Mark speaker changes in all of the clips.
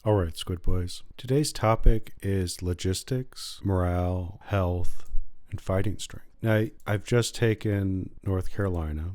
Speaker 1: All right, Squid Boys. Today's topic is logistics, morale, health, and fighting strength. Now, I've just taken North Carolina.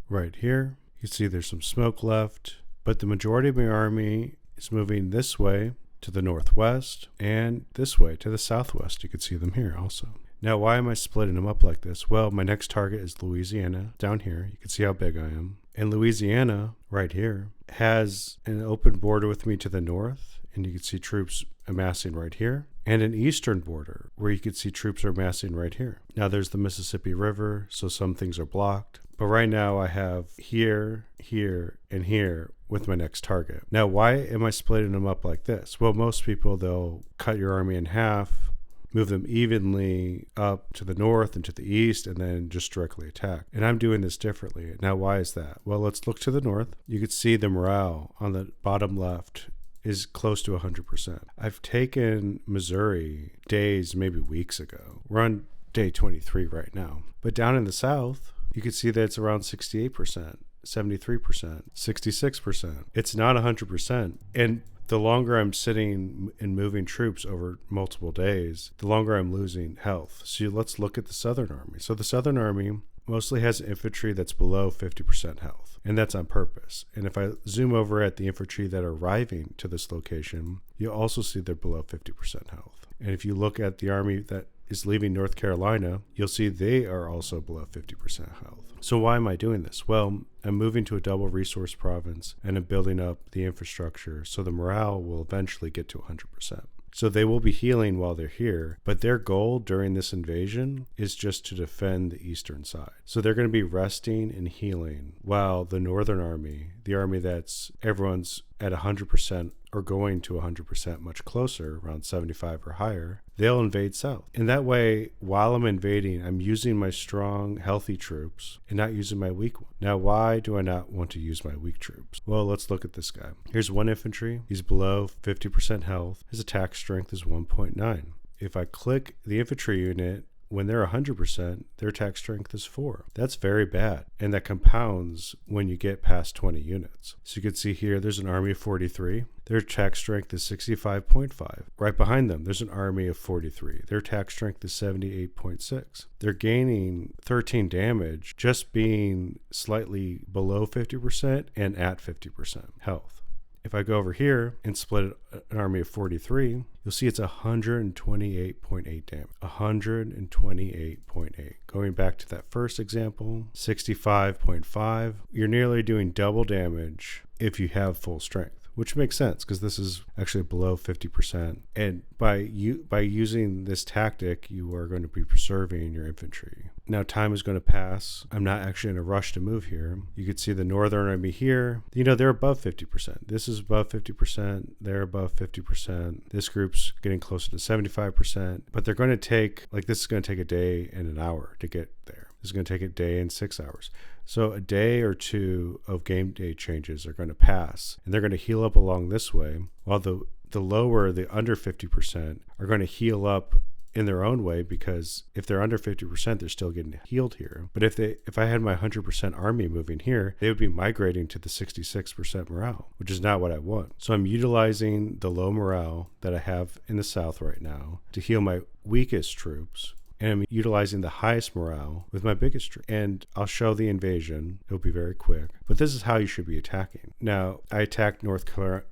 Speaker 1: Right here, you see there's some smoke left, but the majority of my army is moving this way to the northwest and this way to the southwest. You can see them here also. Now, why am I splitting them up like this? Well, my next target is Louisiana down here. You can see how big I am. And Louisiana, right here, has an open border with me to the north, and you can see troops amassing right here, and an eastern border where you can see troops are amassing right here. Now, there's the Mississippi River, so some things are blocked. But right now I have here, here, and here with my next target. Now, why am I splitting them up like this? Well, most people, they'll cut your army in half, move them evenly up to the north and to the east, and then just directly attack. And I'm doing this differently. Now, why is that? Well, let's look to the north. You can see the morale on the bottom left is close to 100%. I've taken Missouri days, maybe weeks ago. We're on day 23 right now. But down in the south, you can see that it's around 68%, 73%, 66%. It's not 100%. And the longer I'm sitting and moving troops over multiple days, the longer I'm losing health. So let's look at the Southern Army. So the Southern Army mostly has infantry that's below 50% health, and that's on purpose. And if I zoom over at the infantry that are arriving to this location, you'll also see they're below 50% health. And if you look at the army that is leaving North Carolina, you'll see they are also below 50% health. So why am I doing this? Well, I'm moving to a double resource province and I'm building up the infrastructure so the morale will eventually get to 100%. So they will be healing while they're here, but their goal during this invasion is just to defend the eastern side. So they're going to be resting and healing while the Northern Army, the army that's everyone's at 100% or going to 100% much closer, around 75 or higher, they'll invade south. And that way, while I'm invading, I'm using my strong, healthy troops and not using my weak ones. Now, why do I not want to use my weak troops? Well, let's look at this guy. Here's one infantry. He's below 50% health. His attack strength is 1.9. If I click the infantry unit, when they're 100%, their attack strength is 4. That's very bad. And that compounds when you get past 20 units. So you can see here, there's an army of 43. Their attack strength is 65.5. Right behind them, there's an army of 43. Their attack strength is 78.6. They're gaining 13 damage just being slightly below 50% and at 50% health. If I go over here and split an army of 43, you'll see it's 128.8 damage. 128.8. Going back to that first example, 65.5. You're nearly doing double damage if you have full strength, which makes sense because this is actually below 50%. And by using this tactic, you are going to be preserving your infantry. Now, time is going to pass. I'm not actually in a rush to move here. You can see the Northern Army here. You know, they're above 50%. This is above 50%. They're above 50%. This group's getting closer to 75%. But they're going to take, this is going to take a day and an hour to get there. This is going to take a day and 6 hours. So a day or two of game day changes are going to pass, and they're going to heal up along this way, while the lower, the under 50%, are going to heal up in their own way, because if they're under 50%, they're still getting healed here. But if I had my 100% army moving here, they would be migrating to the 66% morale, which is not what I want. So I'm utilizing the low morale that I have in the south right now to heal my weakest troops, and I'm utilizing the highest morale with my biggest troops. And I'll show the invasion. It'll be very quick. But this is how you should be attacking. Now, I attacked North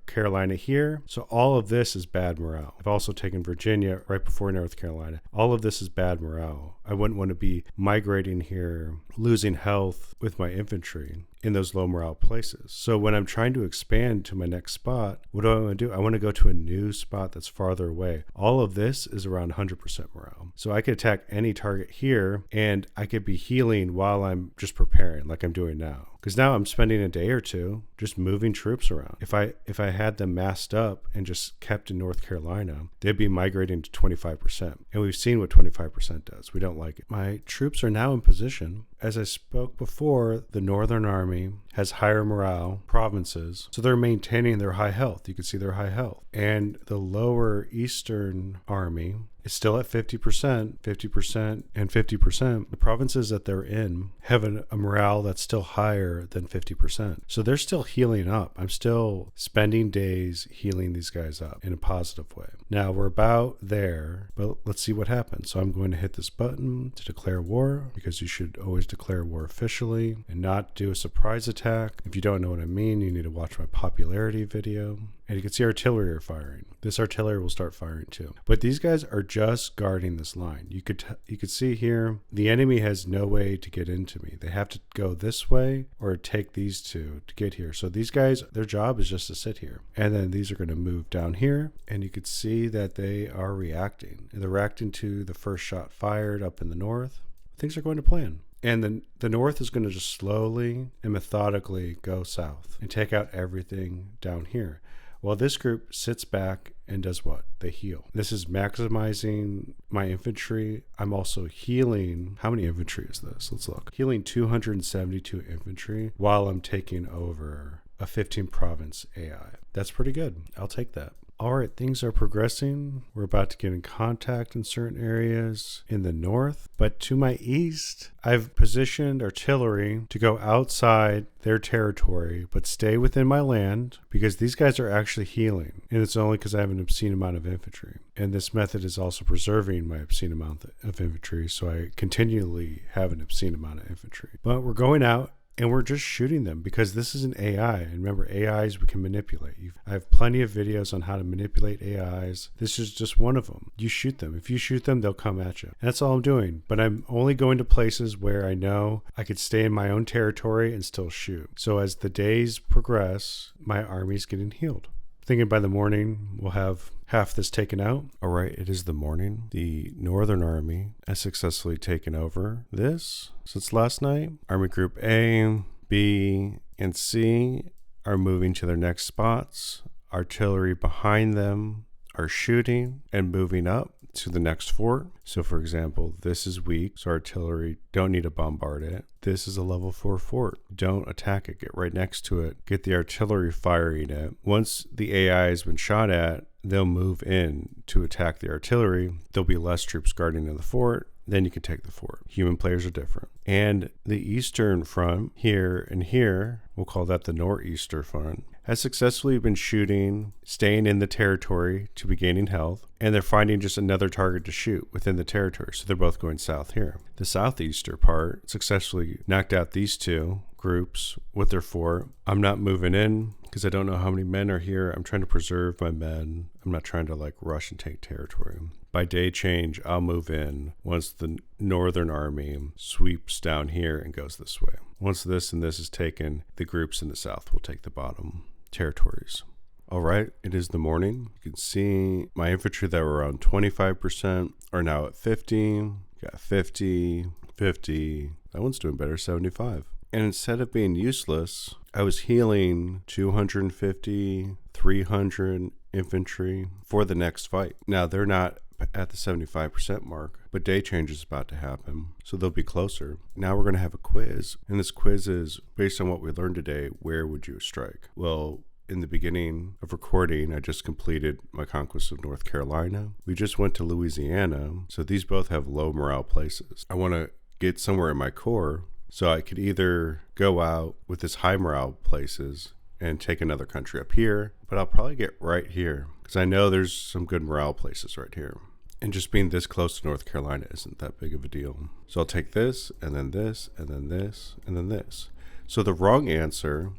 Speaker 1: Carolina here. So all of this is bad morale. I've also taken Virginia right before North Carolina. All of this is bad morale. I wouldn't want to be migrating here, losing health with my infantry in those low morale places. So when I'm trying to expand to my next spot, what do I want to do? I want to go to a new spot that's farther away. All of this is around 100% morale. So I could attack any target here, and I could be healing while I'm just preparing, like I'm doing now. Because now I'm spending a day or two just moving troops around. If I had them massed up and just kept in North Carolina, they'd be migrating to 25%. And we've seen what 25% does. We don't like it. My troops are now in position. As I spoke before, the Northern Army has higher morale provinces, so they're maintaining their high health. You can see their high health. And the lower Eastern Army it's still at 50%, 50%, and 50%. The provinces that they're in have a morale that's still higher than 50%. So they're still healing up. I'm still spending days healing these guys up in a positive way. Now we're about there, but let's see what happens. So I'm going to hit this button to declare war, because you should always declare war officially and not do a surprise attack. If you don't know what I mean, you need to watch my popularity video. And you can see artillery are firing. This artillery will start firing too. But these guys are just guarding this line. You could see here, the enemy has no way to get into me. They have to go this way or take these two to get here. So these guys, their job is just to sit here. And then these are going to move down here. And you could see that they are reacting. They're reacting to the first shot fired up in the north. Things are going to plan. And then the north is going to just slowly and methodically go south and take out everything down here. Well, this group sits back and does what? They heal. This is maximizing my infantry. I'm also healing. How many infantry is this? Let's look. Healing 272 infantry while I'm taking over a 15 province AI. That's pretty good. I'll take that. All right, things are progressing. We're about to get in contact in certain areas in the north, but to my east, I've positioned artillery to go outside their territory, but stay within my land, because these guys are actually healing, and it's only because I have an obscene amount of infantry. And this method is also preserving my obscene amount of infantry, so I continually have an obscene amount of infantry. But we're going out, and we're just shooting them, because this is an AI. And remember, AIs we can manipulate. I have plenty of videos on how to manipulate AIs. This is just one of them. You shoot them. If you shoot them, they'll come at you. And that's all I'm doing. But I'm only going to places where I know I could stay in my own territory and still shoot. So as the days progress, my army's getting healed. Thinking by the morning, we'll have half this taken out. All right, it is the morning. The Northern Army has successfully taken over this since last night. Army Group A, B, and C are moving to their next spots. Artillery behind them are shooting and moving up to the next fort. So for example, this is weak, so artillery don't need to bombard it. This is a level 4 fort. Don't attack it. Get right next to it. Get the artillery firing it. Once the AI has been shot at, they'll move in to attack the artillery. There'll be less troops guarding in the fort. Then you can take the fort. Human players are different. And the eastern front, here and here, we'll call that the northeastern front, has successfully been shooting, staying in the territory to be gaining health, and they're finding just another target to shoot within the territory. So they're both going south here. The southeastern part successfully knocked out these two groups with their fort. I'm not moving in because I don't know how many men are here. I'm trying to preserve my men. I'm not trying to rush and take territory. By day change, I'll move in once the Northern Army sweeps down here and goes this way. Once this and this is taken, the groups in the south will take the bottom territories. All right, it is the morning. You can see my infantry that were around 25% are now at 50. Got 50, 50. That one's doing better, 75. And instead of being useless, I was healing 250, 300 infantry for the next fight. Now, they're not at the 75% mark, but day change is about to happen, so they'll be closer. Now we're going to have a quiz, and this quiz is based on what we learned today. Where would you strike? Well, in the beginning of recording, I just completed my conquest of North Carolina. We just went to Louisiana, so these both have low morale places. I want to get somewhere in my core, so I could either go out with this high morale places and take another country up here, but I'll probably get right here because I know there's some good morale places right here. And just being this close to North Carolina isn't that big of a deal. So I'll take this, and then this, and then this, and then this. So the wrong answer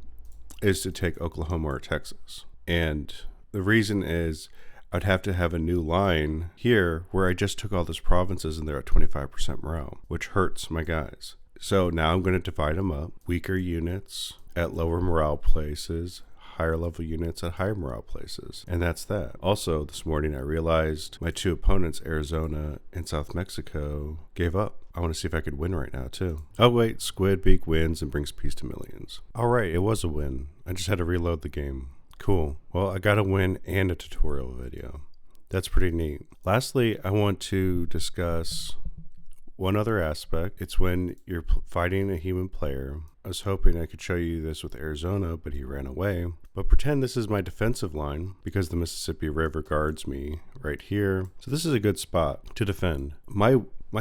Speaker 1: is to take Oklahoma or Texas. And the reason is I'd have to have a new line here where I just took all those provinces and they're at 25% morale, which hurts my guys. So now I'm going to divide them up. Weaker units at lower morale places, higher level units at higher morale places. And that's that. Also, this morning I realized my two opponents, Arizona and South Mexico, gave up. I want to see if I could win right now too. Oh wait, Squid Bois wins and brings peace to millions. All right, it was a win. I just had to reload the game. Cool. Well, I got a win and a tutorial video. That's pretty neat. Lastly, I want to discuss one other aspect. It's when you're fighting a human player I was hoping I could show you this with Arizona, but he ran away. But pretend this is my defensive line because the Mississippi River guards me right here. So this is a good spot to defend. My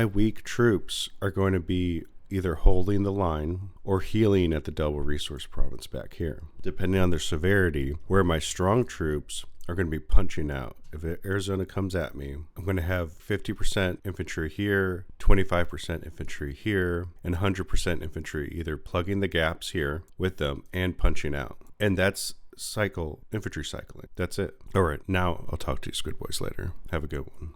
Speaker 1: weak troops are going to be either holding the line or healing at the double resource province back here, depending on their severity, where my strong troops are going to be punching out. If Arizona comes at me, I'm going to have 50% infantry here, 25% infantry here, and 100% infantry either plugging the gaps here with them and punching out. And that's infantry cycling. That's it. All right, now I'll talk to you Squid Bois later. Have a good one.